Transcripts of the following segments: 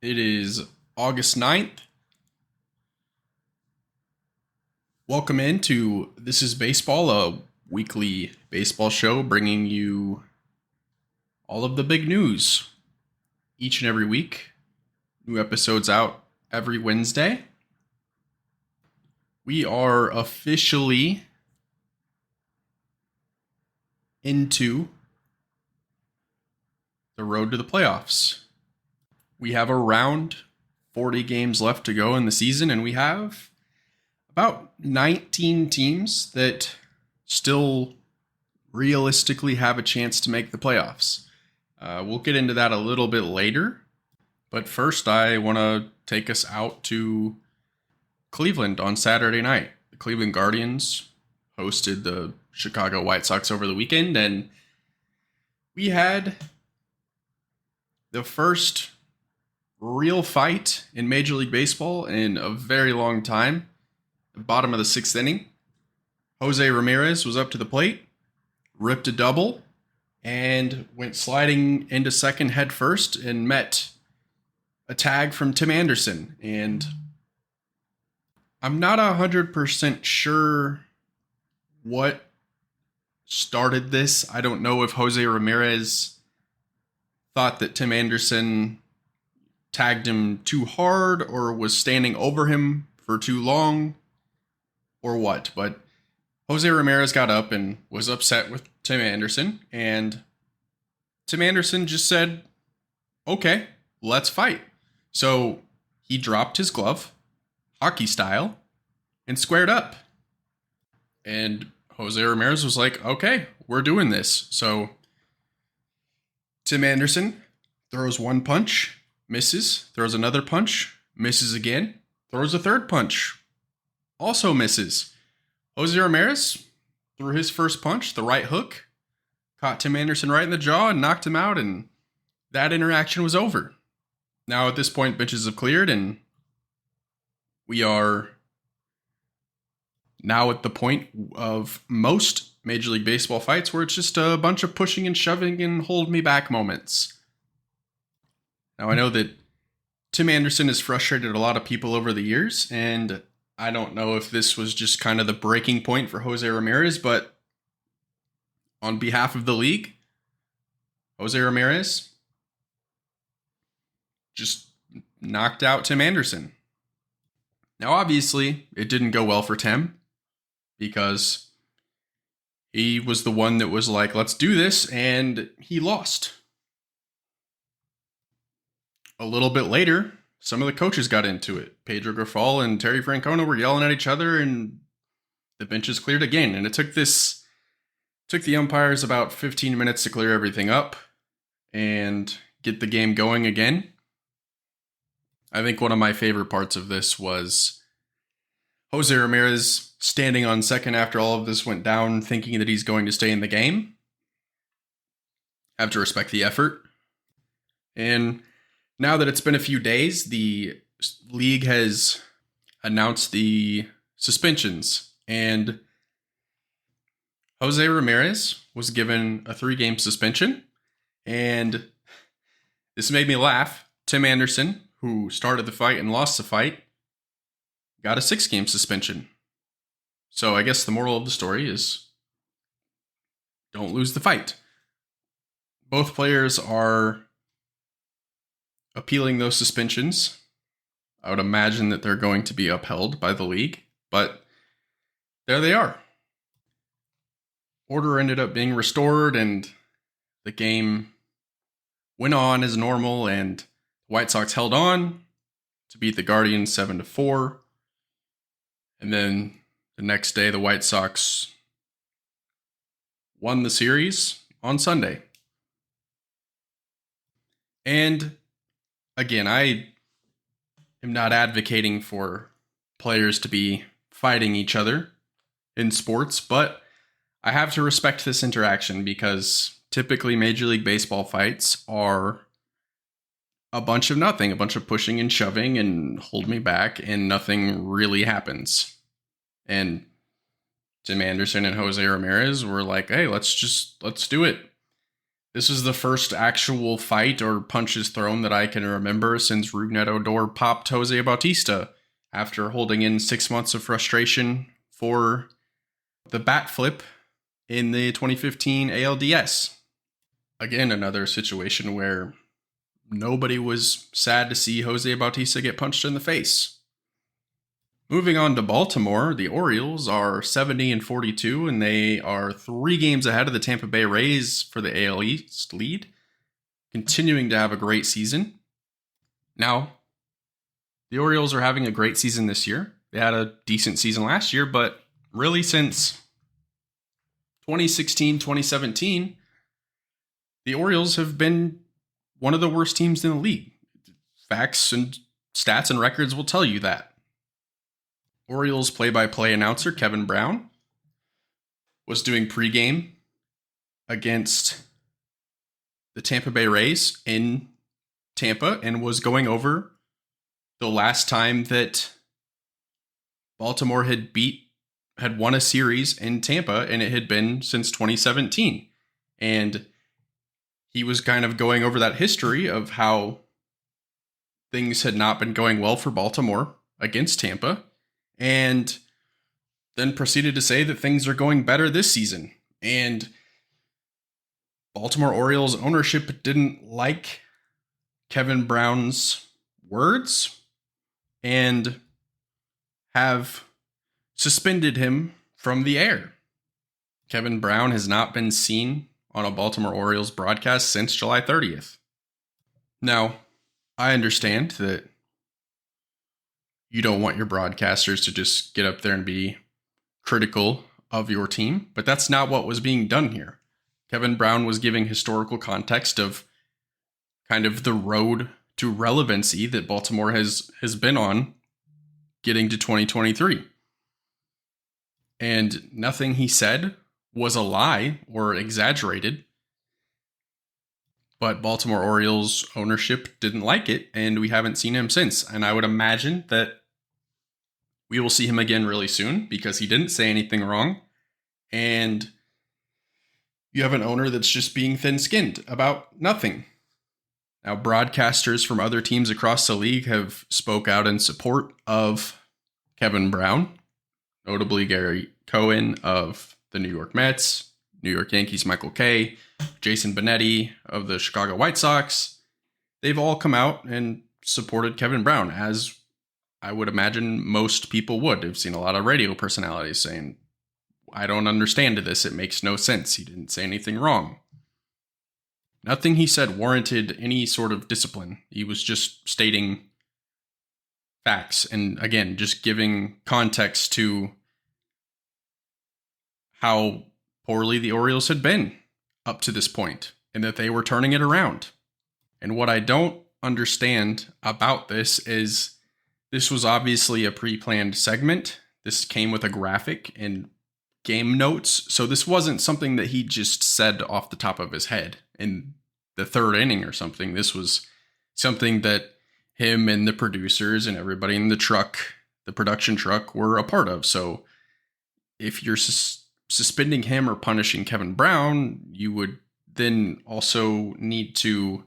It is August 9th. Welcome into This is Baseball, a weekly baseball show bringing you all of the big news each and every week. New episodes out every Wednesday. We are officially into the road to the playoffs. We have around 40 games left to go in the season, and we have about 19 teams that still realistically have a chance to make the playoffs. We'll get into that a little bit later, but first I want to take us out to Cleveland on Saturday night. The Cleveland Guardians hosted the Chicago White Sox over the weekend, and we had the first real fight in Major League Baseball in a very long time. The bottom of the sixth inning, Jose Ramirez was up to the plate, ripped a double, and went sliding into second head first and met a tag from Tim Anderson. And I'm not 100% sure what started this. I don't know if Jose Ramirez thought that Tim Anderson tagged him too hard or was standing over him for too long or what, but Jose Ramirez got up and was upset with Tim Anderson, and Tim Anderson just said, okay, let's fight. So he dropped his glove, hockey style, and squared up. And Jose Ramirez was like, okay, we're doing this. So Tim Anderson throws one punch, misses, throws another punch, misses again, throws a third punch, also misses. Jose Ramirez threw his first punch, the right hook, caught Tim Anderson right in the jaw and knocked him out, and that interaction was over. Now at this point, benches have cleared, and we are now at the point of most Major League Baseball fights where it's just a bunch of pushing and shoving and hold me back moments. Now I know that Tim Anderson has frustrated a lot of people over the years, and I don't know if this was just kind of the breaking point for Jose Ramirez, but on behalf of the league, Jose Ramirez just knocked out Tim Anderson. Now, obviously, it didn't go well for Tim because he was the one that was like, let's do this, and he lost. A little bit later, some of the coaches got into it. Pedro Grifol and Terry Francona were yelling at each other, and the benches cleared again. And it took the umpires about 15 minutes to clear everything up and get the game going again. I think one of my favorite parts of this was Jose Ramirez standing on second after all of this went down, thinking that he's going to stay in the game. Have to respect the effort. And now that it's been a few days, the league has announced the suspensions, and Jose Ramirez was given a 3-game suspension, and this made me laugh. Tim Anderson, who started the fight and lost the fight, got a 6-game suspension. So I guess the moral of the story is don't lose the fight. Both players are appealing those suspensions. I would imagine that they're going to be upheld by the league, but there they are. Order ended up being restored, and the game went on as normal, and the White Sox held on to beat the Guardians 7-4. And then the next day, the White Sox won the series on Sunday. And again, I am not advocating for players to be fighting each other in sports, but I have to respect this interaction because typically Major League Baseball fights are a bunch of nothing, a bunch of pushing and shoving and hold me back, and nothing really happens. And Tim Anderson and Jose Ramirez were like, hey, let's do it. This is the first actual fight or punches thrown that I can remember since Rougned Odor popped Jose Bautista after holding in 6 months of frustration for the bat flip in the 2015 ALDS. Again, another situation where nobody was sad to see Jose Bautista get punched in the face. Moving on to Baltimore, the Orioles are 70-42, and they are 3 games ahead of the Tampa Bay Rays for the AL East lead, continuing to have a great season. Now, the Orioles are having a great season this year. They had a decent season last year, but really since 2016, 2017, the Orioles have been one of the worst teams in the league. Facts and stats and records will tell you that. Orioles play-by-play announcer Kevin Brown was doing pregame against the Tampa Bay Rays in Tampa and was going over the last time that Baltimore had won a series in Tampa, and it had been since 2017. And he was kind of going over that history of how things had not been going well for Baltimore against Tampa, and then proceeded to say that things are going better this season. And Baltimore Orioles ownership didn't like Kevin Brown's words and have suspended him from the air. Kevin Brown has not been seen on a Baltimore Orioles broadcast since July 30th. Now, I understand that you don't want your broadcasters to just get up there and be critical of your team, but that's not what was being done here. Kevin Brown was giving historical context of kind of the road to relevancy that Baltimore has been on getting to 2023. And nothing he said was a lie or exaggerated. But Baltimore Orioles ownership didn't like it, and we haven't seen him since. And I would imagine that we will see him again really soon because he didn't say anything wrong. And you have an owner that's just being thin-skinned about nothing. Now, broadcasters from other teams across the league have spoke out in support of Kevin Brown, notably Gary Cohen of the New York Mets, New York Yankees Michael Kay, Jason Benetti of the Chicago White Sox. They've all come out and supported Kevin Brown, as I would imagine most people would. I've seen a lot of radio personalities saying, I don't understand this. It makes no sense. He didn't say anything wrong. Nothing he said warranted any sort of discipline. He was just stating facts and, again, just giving context to how poorly the Orioles had been up to this point and that they were turning it around. And what I don't understand about this is this was obviously a pre-planned segment. This came with a graphic and game notes. So this wasn't something that he just said off the top of his head in the 3rd inning or something. This was something that him and the producers and everybody in the truck, the production truck, were a part of. So if you're suspending him or punishing Kevin Brown, you would then also need to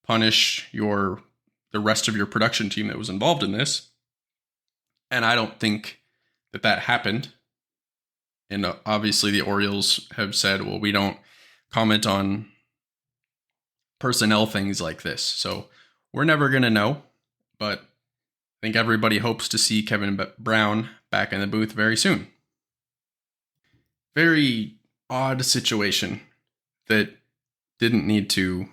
punish the rest of your production team that was involved in this. And I don't think that happened. And obviously the Orioles have said, well, we don't comment on personnel things like this. So we're never going to know. But I think everybody hopes to see Kevin Brown back in the booth very soon. Very odd situation that didn't need to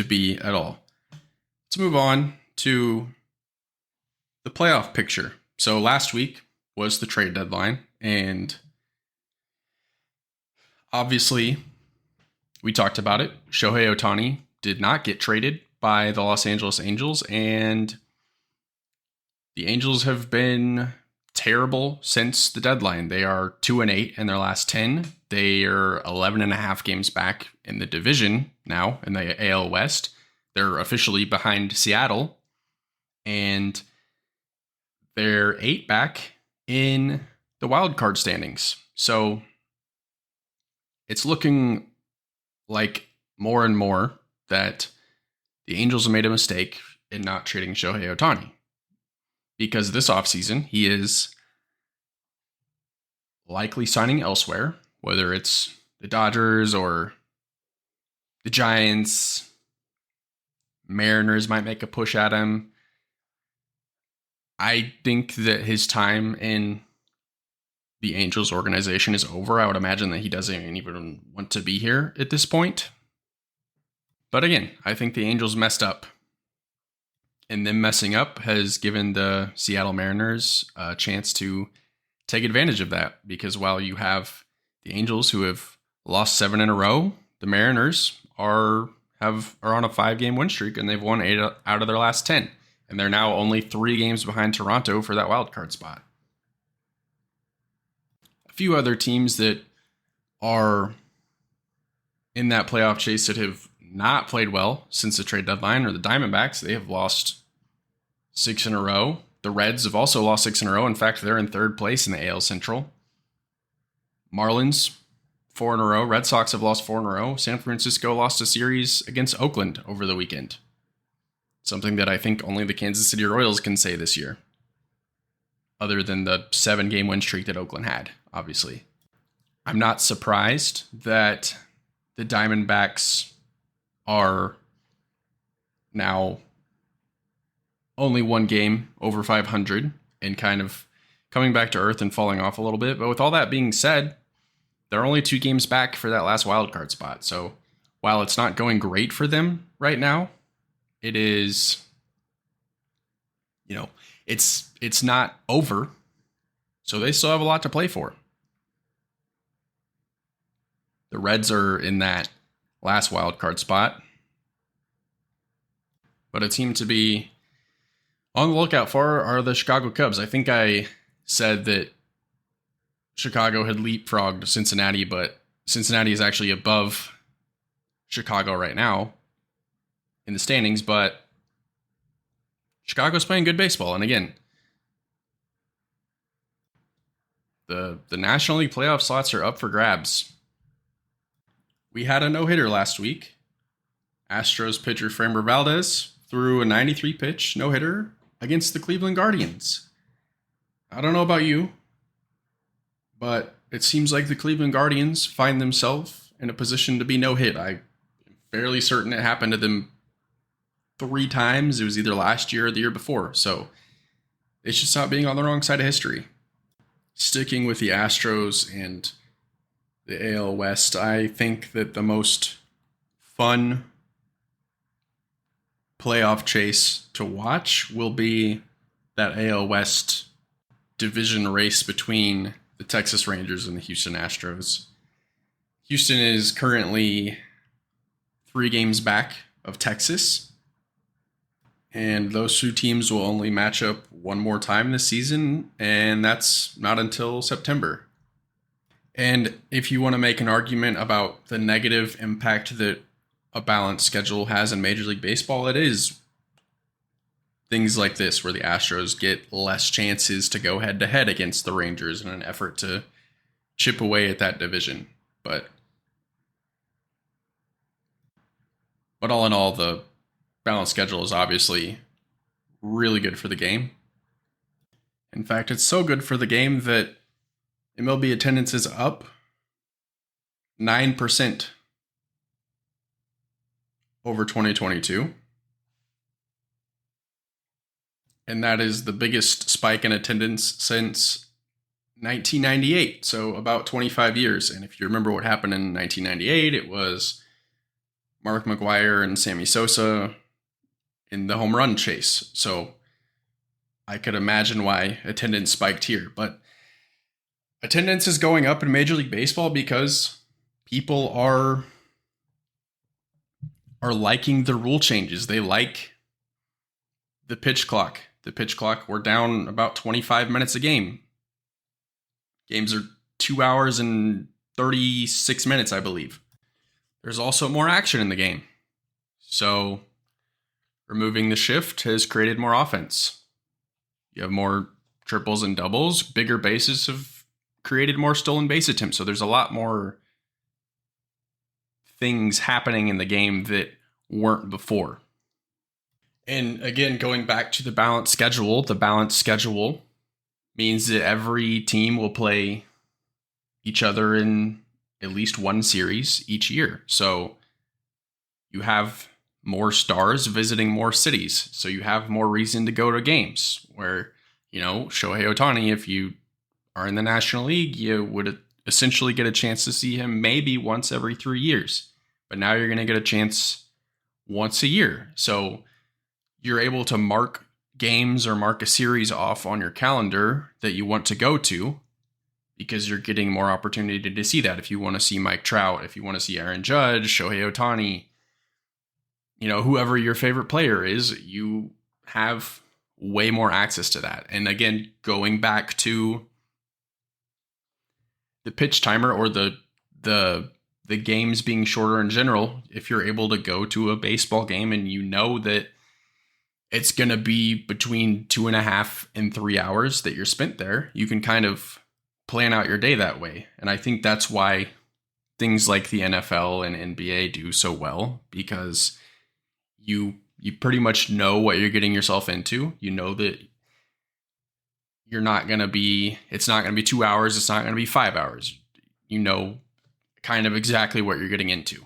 be at all. Let's move on to the playoff picture. So last week was the trade deadline, and obviously we talked about it. Shohei Ohtani did not get traded by the Los Angeles Angels, and the Angels have been terrible since the deadline. They are 2-8 in their last 10. They are 11.5 games back in the division now in the AL West. They're officially behind Seattle, and they're 8 back in the wild card standings. So it's looking like more and more that the Angels made a mistake in not trading Shohei Ohtani, because this offseason he is likely signing elsewhere, whether it's the Dodgers or the Giants. Mariners might make a push at him. I think that his time in the Angels organization is over. I would imagine that he doesn't even want to be here at this point. But again, I think the Angels messed up. And them messing up has given the Seattle Mariners a chance to take advantage of that. Because while you have the Angels who have lost 7 in a row, the Mariners are on a 5-game win streak, and they've won 8 out of their last 10. And they're now only 3 games behind Toronto for that wild card spot. A few other teams that are in that playoff chase that have not played well since the trade deadline are the Diamondbacks. They have lost 6 in a row. The Reds have also lost 6 in a row. In fact, they're in 3rd place in the AL Central. Marlins, 4 in a row. Red Sox have lost 4 in a row. San Francisco lost a series against Oakland over the weekend. Something that I think only the Kansas City Royals can say this year. Other than the 7-game win streak that Oakland had, obviously. I'm not surprised that the Diamondbacks are now only 1 game over 500 and kind of coming back to earth and falling off a little bit. But with all that being said, they're only 2 games back for that last wildcard spot. So while it's not going great for them right now, it is, it's not over. So they still have a lot to play for. The Reds are in that last wildcard spot. But a team to be on the lookout for are the Chicago Cubs. I think I said that Chicago had leapfrogged Cincinnati, but Cincinnati is actually above Chicago right now in the standings, but Chicago's playing good baseball. And again, the National League playoff slots are up for grabs. We had a no-hitter last week. Astros pitcher Framber Valdez threw a 93-pitch no-hitter against the Cleveland Guardians. I don't know about you, but it seems like the Cleveland Guardians find themselves in a position to be no-hit. I'm fairly certain it happened to them 3 times. It was either last year or the year before. So they should stop being on the wrong side of history. Sticking with the Astros and the AL West, I think that the most fun playoff chase to watch will be that AL West division race between the Texas Rangers and the Houston Astros. Houston is currently 3 games back of Texas, and those 2 teams will only match up 1 more time this season, and that's not until September. And if you want to make an argument about the negative impact that a balanced schedule has in Major League Baseball, it is things like this where the Astros get less chances to go head-to-head against the Rangers in an effort to chip away at that division. But all in all, the balanced schedule is obviously really good for the game. In fact, it's so good for the game that MLB attendance is up 9% over 2022. And that is the biggest spike in attendance since 1998, so about 25 years. And if you remember what happened in 1998, it was Mark McGwire and Sammy Sosa in the home run chase. So I could imagine why attendance spiked here. But attendance is going up in Major League Baseball because people are liking the rule changes. They like the pitch clock. The pitch clock, we're down about 25 minutes a game. Games are 2 hours and 36 minutes, I believe. There's also more action in the game. So removing the shift has created more offense. You have more triples and doubles. Bigger bases have created more stolen base attempts. So there's a lot more things happening in the game that weren't before. And again, going back to the balanced schedule means that every team will play each other in at least one series each year. So you have more stars visiting more cities. So you have more reason to go to games where, Shohei Ohtani, if you are in the National League, you would essentially get a chance to see him maybe once every 3 years. But now you're going to get a chance once a year. So you're able to mark games or mark a series off on your calendar that you want to go to because you're getting more opportunity to see that. If you want to see Mike Trout, if you want to see Aaron Judge, Shohei Ohtani, whoever your favorite player is, you have way more access to that. And again, going back to the pitch timer or the games being shorter in general, if you're able to go to a baseball game and you know that it's going to be between 2.5 and 3 hours that you're spent there, you can kind of plan out your day that way. And I think that's why things like the NFL and NBA do so well, because you pretty much know what you're getting yourself into. You know that it's not going to be 2 hours. It's not going to be 5 hours. You know kind of exactly what you're getting into.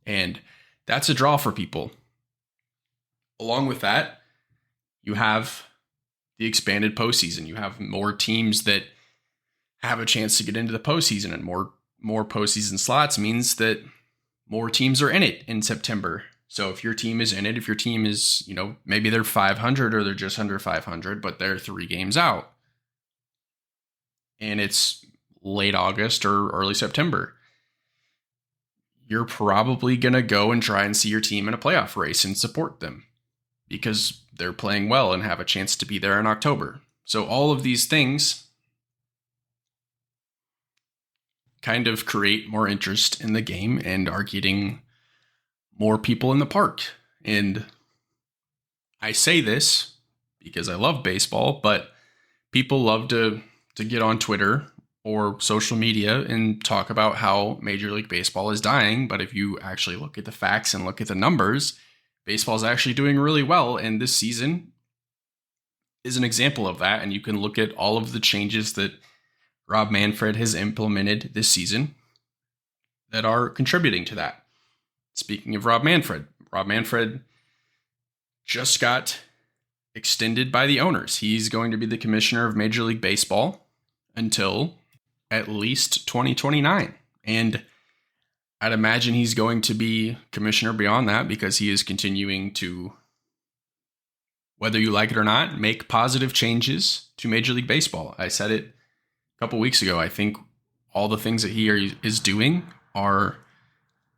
And that's a draw for people. Along with that, you have the expanded postseason. You have more teams that have a chance to get into the postseason, and more postseason slots means that more teams are in it in September. So if your team is in it, if your team is, maybe they're 500 or they're just under 500, but they're 3 games out, and it's late August or early September, you're probably going to go and try and see your team in a playoff race and support them because they're playing well and have a chance to be there in October. So all of these things kind of create more interest in the game and are getting more people in the park. And I say this because I love baseball, but people love to get on Twitter or social media and talk about how Major League Baseball is dying. But if you actually look at the facts and look at the numbers, baseball is actually doing really well. And this season is an example of that. And you can look at all of the changes that Rob Manfred has implemented this season that are contributing to that. Speaking of Rob Manfred just got extended by the owners. He's going to be the commissioner of Major League Baseball until at least 2029. And I'd imagine he's going to be commissioner beyond that because he is continuing to, whether you like it or not, make positive changes to Major League Baseball. I said it a couple weeks ago. I think all the things that he is doing are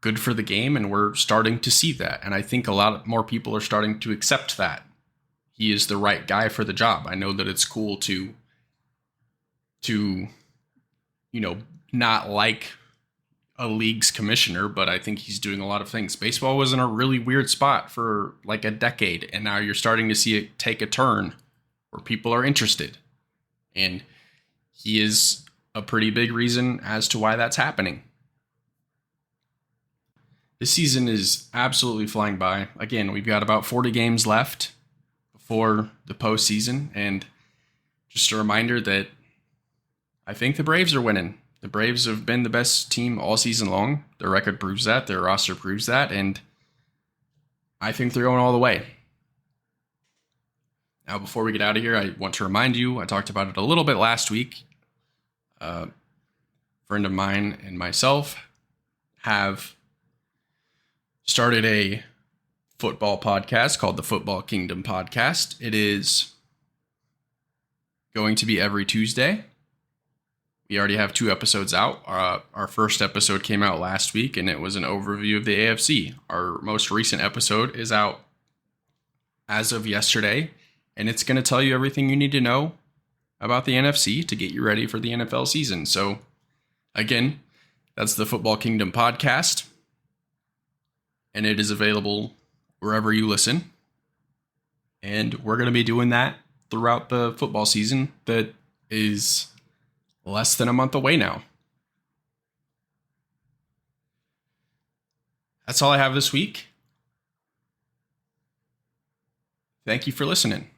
good for the game, and we're starting to see that. And I think a lot more people are starting to accept that he is the right guy for the job. I know that it's cool to not like a league's commissioner, but I think he's doing a lot of things. Baseball was in a really weird spot for like a decade, and now you're starting to see it take a turn where people are interested. And he is a pretty big reason as to why that's happening. This season is absolutely flying by. Again, we've got about 40 games left before the postseason, and just a reminder that I think the Braves are winning. The Braves have been the best team all season long. Their record proves that. Their roster proves that. And I think they're going all the way. Now, before we get out of here, I want to remind you, I talked about it a little bit last week. A friend of mine and myself have started a football podcast called the Football Kingdom Podcast. It is going to be every Tuesday. We already have 2 episodes out. Our first episode came out last week, and it was an overview of the AFC. Our most recent episode is out as of yesterday, and it's going to tell you everything you need to know about the NFC to get you ready for the NFL season. So, again, that's the Football Kingdom Podcast, and it is available wherever you listen. And we're going to be doing that throughout the football season that is less than a month away now. That's all I have this week. Thank you for listening.